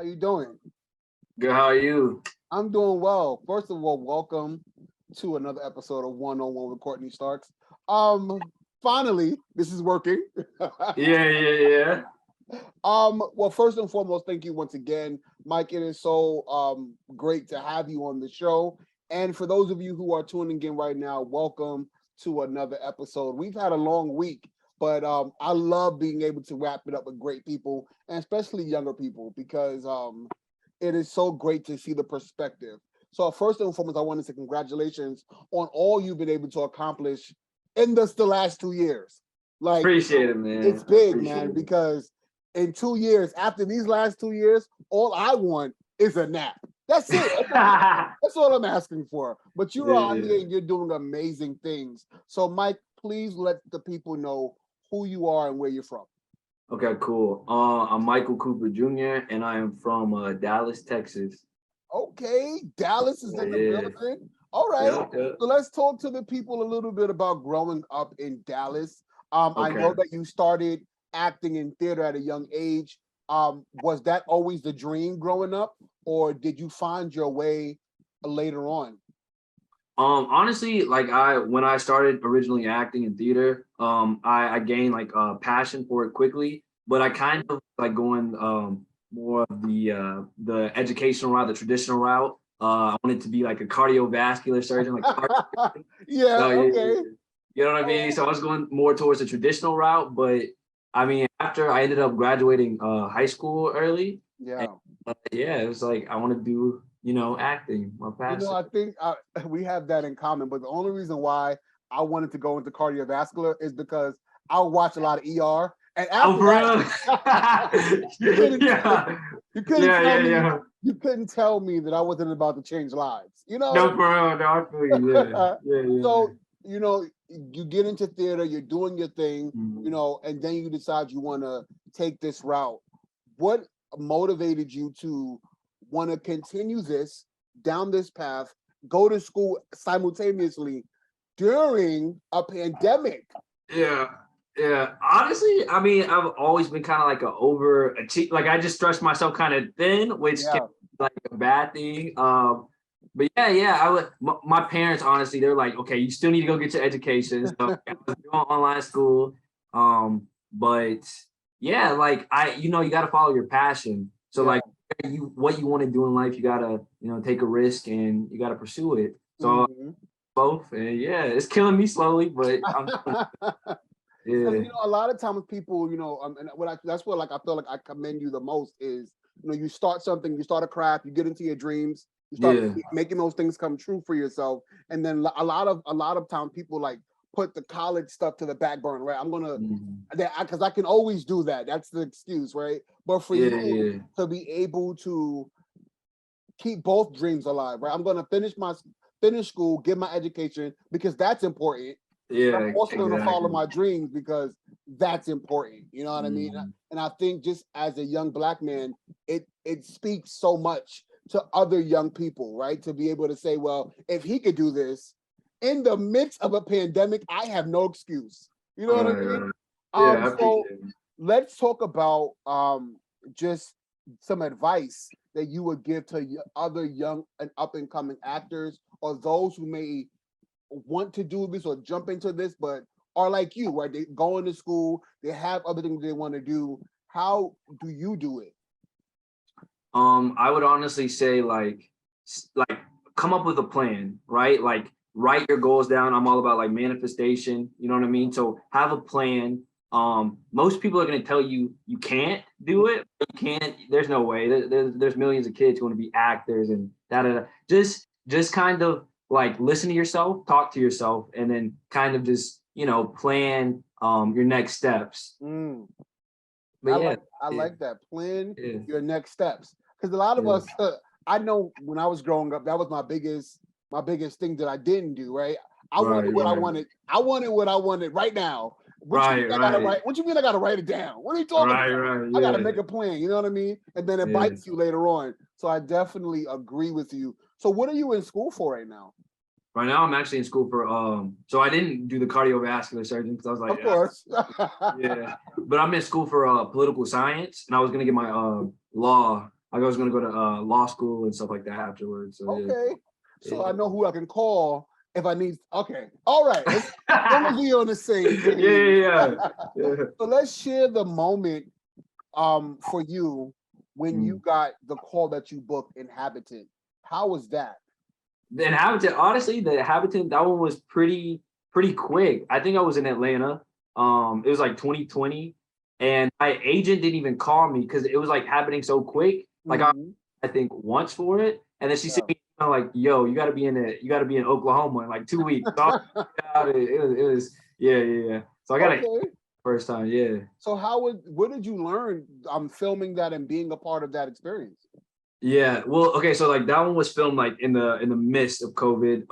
you doing? Good, how are you? I'm doing well. First of all, welcome to another episode of One on One with Courtney Starks. Finally, this is working. Yeah. Well, first and foremost, thank you once again, Mike. It is so great to have you on the show. And for those of you who are tuning in right now, welcome to another episode. We've had a long week, but I love being able to wrap it up with great people, and especially younger people, because it is so great to see the perspective. So first and foremost, I want to say congratulations on all you've been able to accomplish in the last 2 years. Like, Appreciate it, man. it's big, man, because in 2 years, after these last 2 years, all I want is a nap. That's it. That's all I'm asking for. But you're on here and you're doing amazing things. So, Mike, please let the people know who you are and where you're from. Okay, cool. I'm Michael Cooper Jr. and I am from Dallas, Texas. Okay, Dallas is in the building. All right. Yeah. So let's talk to the people a little bit about growing up in Dallas. I know that you started acting in theater at a young age. Was that always the dream growing up, or did you find your way later on? Honestly, like when I started originally acting in theater, I gained like a passion for it quickly, but I kind of like going more of the educational route, the traditional route. I wanted to be like a cardiovascular surgeon, like okay. You know what I mean? So I was going more towards the traditional route, but I mean, after I ended up graduating high school early, it was like I want to do, acting, my passion. I think we have that in common, but the only reason why I wanted to go into cardiovascular is because I watch a lot of ER. And after you couldn't tell me that I wasn't about to change lives. No, for real, no, I feel you. So, you get into theater, you're doing your thing, and then you decide you want to take this route. What motivated you to want to continue down this path, go to school simultaneously during a pandemic? Yeah. Honestly, I mean, I've always been kind of like an overachiever. Like I just stretched myself kind of thin, which can be like a bad thing. But I would. My parents, honestly, they're like, okay, you still need to go get your education. So I was doing online school. But yeah, like you got to follow your passion. So like what you want to do in life, you gotta, take a risk and you gotta pursue it. So both, and it's killing me slowly, but I'm a lot of times people, and that's what like I feel like I commend you the most is, you start something, you start a craft, you get into your dreams, you start making those things come true for yourself, and then a lot of time people like put the college stuff to the back burner, right? I'm gonna because I can always do that. That's the excuse, right? But for you to be able to keep both dreams alive, right? I'm gonna finish school, get my education because that's important. I'm also going to follow my dreams because that's important. You know what I mean? And I think just as a young Black man, it speaks so much to other young people, right? To be able to say, well, if he could do this in the midst of a pandemic, I have no excuse. You know what I mean? So let's talk about just some advice that you would give to other young and up and coming actors, or those who may want to do this or jump into this, but are like you, right? They go into school, they have other things they want to do. How do you do it? I would honestly say like come up with a plan, right? Like write your goals down. I'm all about like manifestation, you know what I mean? So have a plan. Most people are going to tell you you can't do it. You can't, there's no way. There's millions of kids who want to be actors and just kind of like listen to yourself, talk to yourself, and then kind of just, plan your next steps. But I like that. Plan your next steps. Because a lot of us, I know when I was growing up, that was my biggest thing that I didn't do, right? I wanted what I wanted. I wanted what I wanted right now. What you mean I gotta write it down? What are you talking about? I gotta make a plan, you know what I mean? And then it bites you later on. So I definitely agree with you. So what are you in school for right now? Right now I'm actually in school for so I didn't do the cardiovascular surgeon because I was like, of course. But I'm in school for political science, and I was gonna get my law I was gonna go to law school and stuff like that afterwards. So okay. So yeah. I know who I can call if I need. Okay, all right. Let's be on the same page. Yeah. So let's share the moment for you when you got the call that you booked Inhabitant. How was that? The Inhabitant, honestly, the Inhabitant, that one was pretty quick. I think I was in Atlanta. It was like 2020, and my agent didn't even call me because it was like happening so quick. Like I think once for it, and then she said, like, "Yo, you got to be in Oklahoma in like 2 weeks." So it was yeah. So I got it first time, yeah. So what did you learn filming that and being a part of that experience? Yeah, well, okay, so like that one was filmed like in the midst of COVID.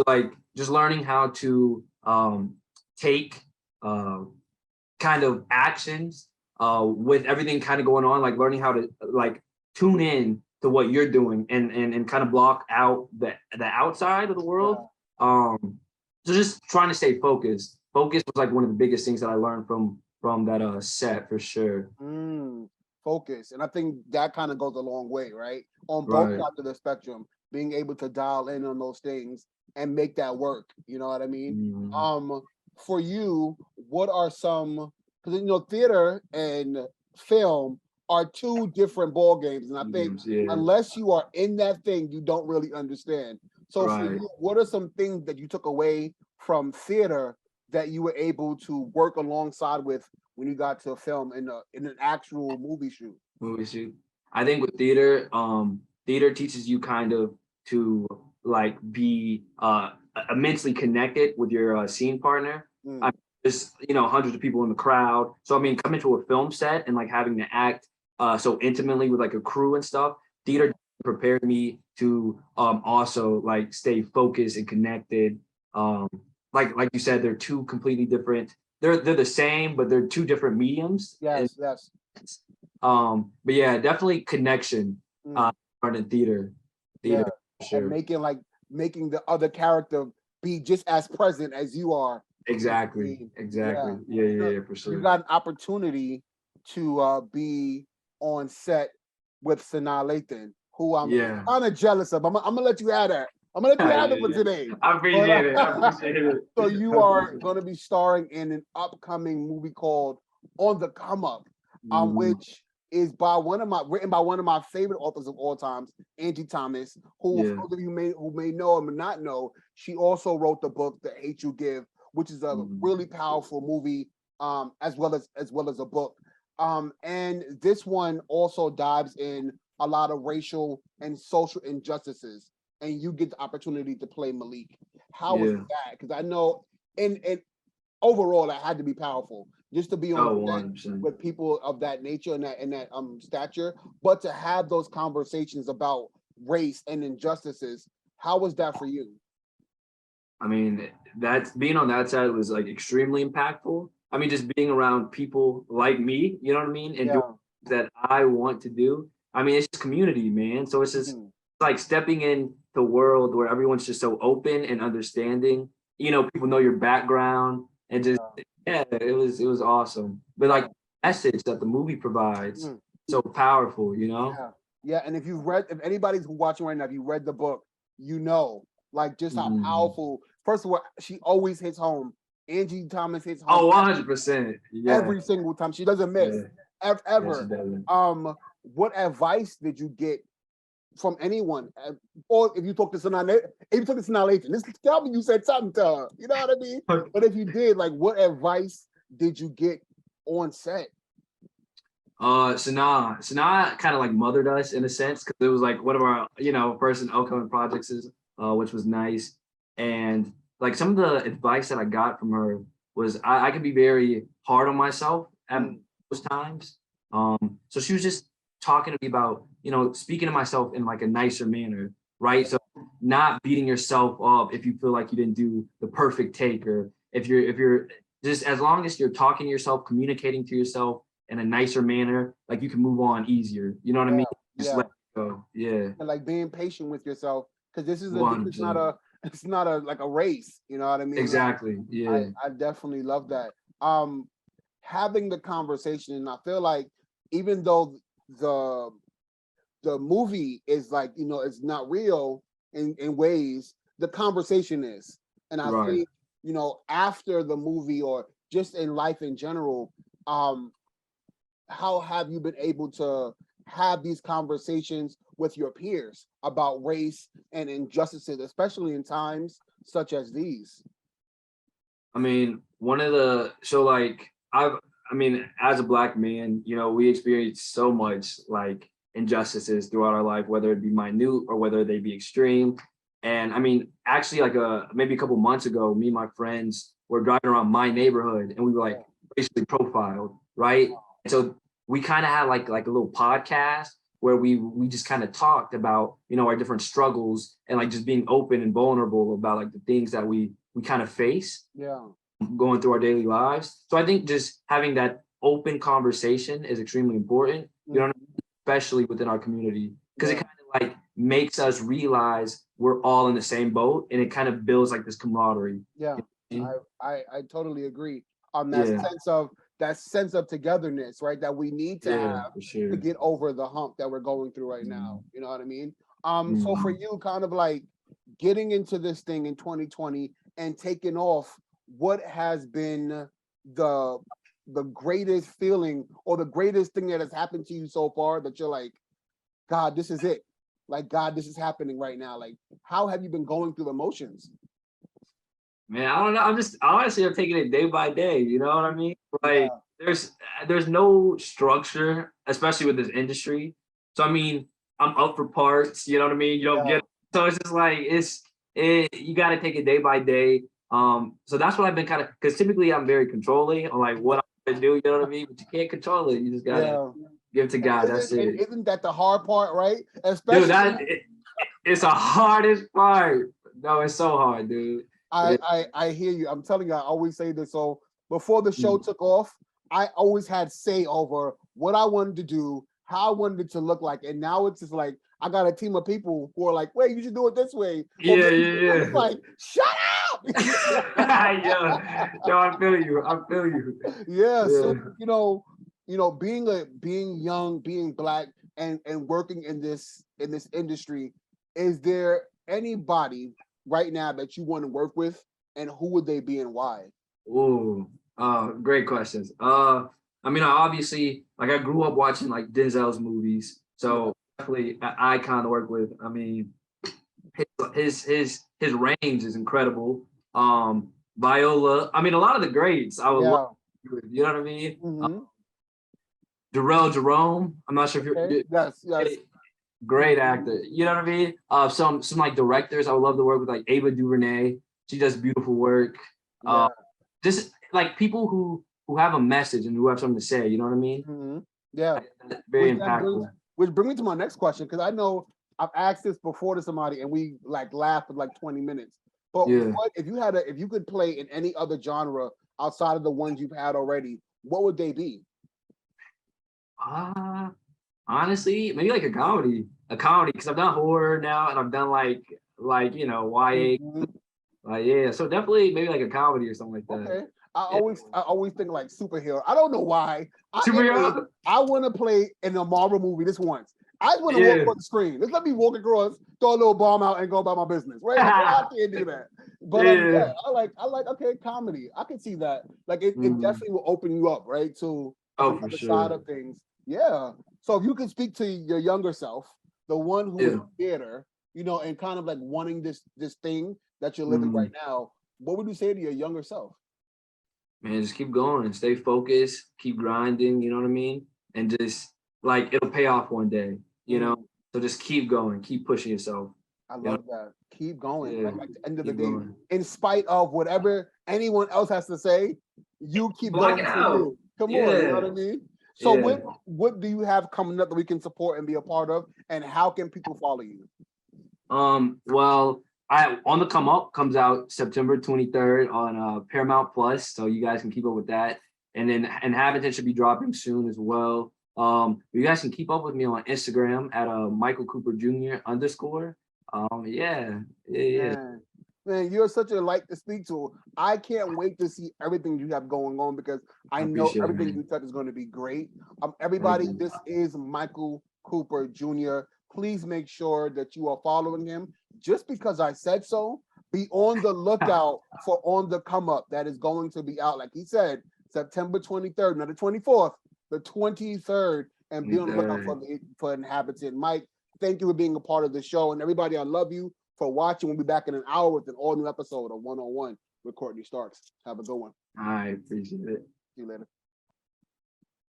Like just learning how to take kind of actions with everything kind of going on, like learning how to like tune in to what you're doing and kind of block out the outside of the world. So just trying to stay focused. Focus was like one of the biggest things that I learned from that set for sure. Focus, and I think that kind of goes a long way, right? On both sides of the spectrum, being able to dial in on those things and make that work. You know what I mean? For you, what are some, because theater and film are two different ball games, and I think unless you are in that thing, you don't really understand. So for you, what are some things that you took away from theater that you were able to work alongside with when you got to film in an actual movie shoot? I think with theater, theater teaches you kind of to like be immensely connected with your scene partner. There's hundreds of people in the crowd. So I mean, coming to a film set and like having to act so intimately with like a crew and stuff, theater prepared me to also like stay focused and connected. Like you said, they're two completely different. They're the same, but they're two different mediums. Yes. But yeah, definitely connection. Art and theater. Sure. And making the other character be just as present as you are. Exactly. Yeah, for sure. You got an opportunity to be on set with Sanaa Lathan, who I'm kind of jealous of. I'm gonna let you have that. I'm gonna let you have it for today. I appreciate it. So you are going to be starring in an upcoming movie called On the Come Up, which is written by one of my favorite authors of all times, Angie Thomas, who for those of you who may know or may not know, she also wrote the book The Hate You Give, which is a really powerful movie, as well as a book. And this one also dives in a lot of racial and social injustices, and you get the opportunity to play Malik. How was that? Because I know, and overall, that had to be powerful just to be on set with people of that nature and that stature. But to have those conversations about race and injustices, how was that for you? I mean, being on that side was like extremely impactful. I mean, just being around people like me, you know what I mean, and doing that I want to do. I mean, it's just community, man. So it's just like stepping in the world where everyone's just so open and understanding. People know your background and just it was awesome. But like the message that the movie provides, so powerful, Yeah, and if anybody's watching right now, if you read the book, like just how powerful. First of all, she always hits home. Angie Thomas hits home. 100%. Every single time. She doesn't miss. Ever. What advice did you get from anyone? Or if you talk to Sanaa Lathan, this tell me you said something to her. You know what I mean? But if you did, like, what advice did you get on set? Sanaa kind of like mothered us in a sense, because it was like one of our first and upcoming projects, which was nice. And like some of the advice that I got from her was I could be very hard on myself at those times. So she was just talking to me about speaking to myself in like a nicer manner, right? So not beating yourself up if you feel like you didn't do the perfect take, or if you're just, as long as you're talking to yourself, communicating to yourself in a nicer manner, like you can move on easier. You know what I mean? Just let it go. Yeah. And like being patient with yourself, because this is it's not a like a race. You know what I mean? Exactly. Yeah. I definitely love that. Having the conversation, and I feel like even though the movie is like, it's not real in ways, the conversation is. And I think, after the movie or just in life in general, how have you been able to have these conversations with your peers about race and injustices, especially in times such as these? I mean, as a Black man, we experience so much like injustices throughout our life, whether it be minute or whether they be extreme. And I mean, actually, like maybe a couple months ago, me and my friends were driving around my neighborhood, and we were like basically profiled, right? And so we kind of had like a little podcast where we just kind of talked about our different struggles and like just being open and vulnerable about like the things that we kind of face going through our daily lives. So I think just having that open conversation is extremely important, especially within our community, because it kind of like makes us realize we're all in the same boat, and it kind of builds like this camaraderie. I totally agree on that sense of togetherness, right? That we need to have to get over the hump that we're going through right now. You know what I mean? So for you, kind of like getting into this thing in 2020 and taking off, what has been the greatest feeling or the greatest thing that has happened to you so far that you're like, God, this is it. Like, God, this is happening right now. Like, how have you been going through the motions? Man, I don't know. I'm taking it day by day. You know what I mean? Like, there's no structure, especially with this industry. So I mean, I'm up for parts. You know what I mean? You don't get it. So it's just like you got to take it day by day. So that's what I've been kind of, because typically I'm very controlling on like what I'm gonna do. You know what I mean? But you can't control it. You just gotta give it to God. That's it. Isn't that the hard part, right? Especially, dude, it's the hardest part. No, it's so hard, dude. I hear you. I'm telling you, I always say this. So before the show took off, I always had say over what I wanted to do, how I wanted it to look like. And now it's just like, I got a team of people who are like, wait, you should do it this way. It's like, shut up. Yo, I feel you. Yeah. So, being young, being Black and working in this industry, is there anybody right now that you want to work with, and who would they be and why? Ooh, great questions. I mean, obviously, like I grew up watching like Denzel's movies, so definitely an icon to work with. I mean, his range is incredible. Viola. I mean, a lot of the greats I would love. You know what I mean? Darrell Jerome. I'm not sure if you're. Yes. Great actor. You know what I mean? Some like directors I would love to work with, like Ava DuVernay. She does beautiful work. Just like people who have a message and who have something to say. You know what I mean? Yeah. Very impactful. Which brings me to my next question, because I know I've asked this before to somebody and we like laughed for like 20 minutes. But what if you could play in any other genre outside of the ones you've had already, what would they be? Honestly, maybe like a comedy, because I've done horror now and I've done like YA. So definitely maybe like a comedy or something like that. Okay. I always think like superhero. I don't know why. Superhero. I want to play in a Marvel movie this once. I just want to walk across the screen. Just let me walk across, throw a little bomb out, and go about my business. Right? I can't do that. But I like okay, comedy. I can see that. Like it definitely will open you up, right? To the side of things. Yeah. So if you could speak to your younger self, the one who is in theater, and kind of like wanting this thing that you're living right now, what would you say to your younger self? Man, just keep going and stay focused, keep grinding, you know what I mean? And just like it'll pay off one day, So just keep going, keep pushing yourself. I love that. Keep going. Like at the end of the day, in spite of whatever anyone else has to say, you keep going for you. Come on, you know what I mean? So what do you have coming up that we can support and be a part of? And how can people follow you? Well, On the Come Up comes out September 23rd on Paramount Plus, so you guys can keep up with that. And then Inhabitant should be dropping soon as well. You guys can keep up with me on Instagram at Michael Cooper Jr. _. Man, you're such a light to speak to. I can't wait to see everything you have going on, because I know everything you touch is going to be great. Everybody, this is Michael Cooper Jr. Please make sure that you are following him. Just because I said so, be on the lookout for On the Come Up that is going to be out, like he said, September 23rd, not the 24th, the 23rd, and be on the lookout for Inhabitant. Mike, thank you for being a part of the show, and everybody, I love you for watching. We'll be back in an hour with an all new episode of 101 with Courtney Starks. Have a good one. I appreciate it. See you later.